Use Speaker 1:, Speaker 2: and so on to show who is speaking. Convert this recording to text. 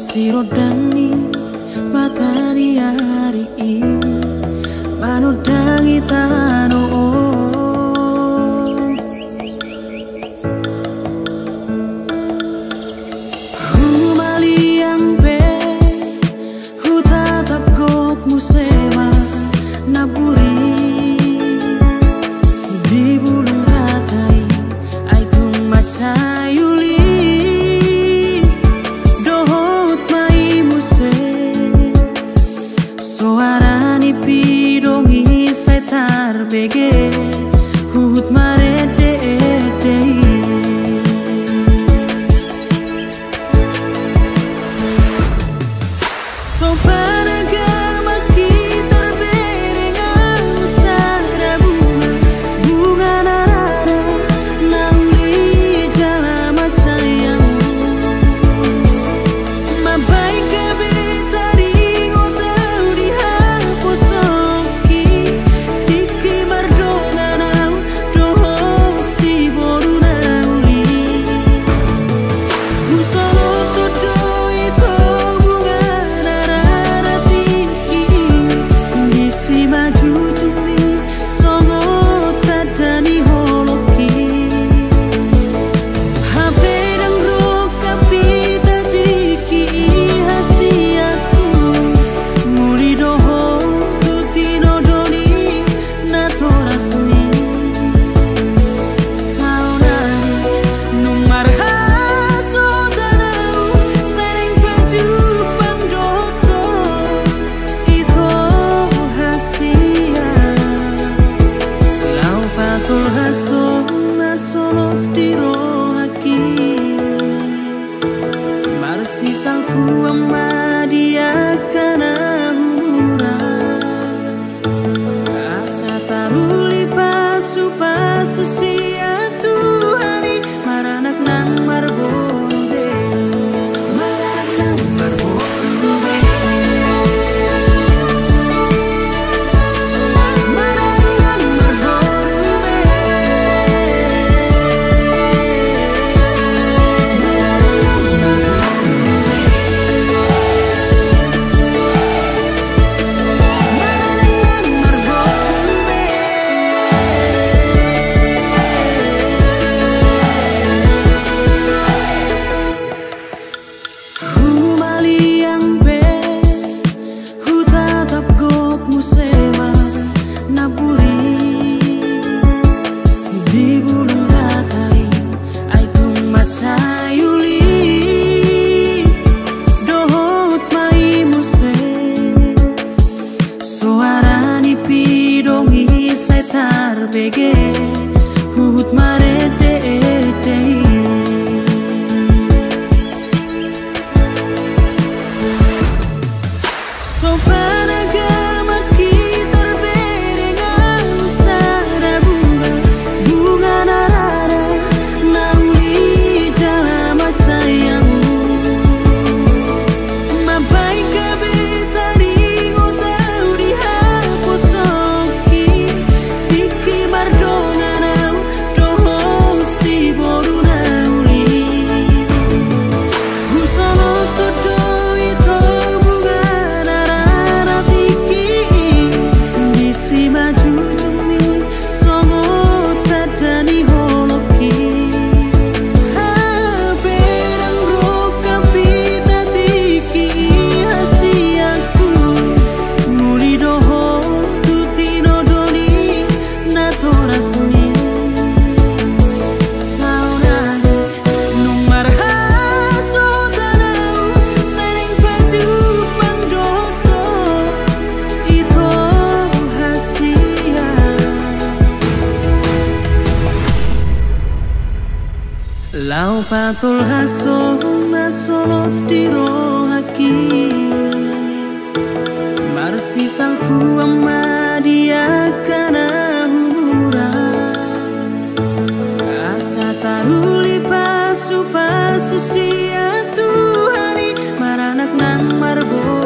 Speaker 1: sirodani matani hari manodangi tano humaliang pe hutatap gok musema naburi di bulung ratai aitung macayuli dohot mai muse soarani pidongi setar bege hut marede dei Sisangku ama dia kana humuran asa taruli pasu sia Tuhani maranak nang marbode maranak nang marbode maranak nang marbode bege hut marede dei sopan agama kita berbengan usara bunga narara nauli jala macayamu mabai kabetari ngotau dihaposoki Lau patul hasona solo tiro haki marsisangku ama dia kana humuran asa taruli pasu sia Tuhani maranak nang marbo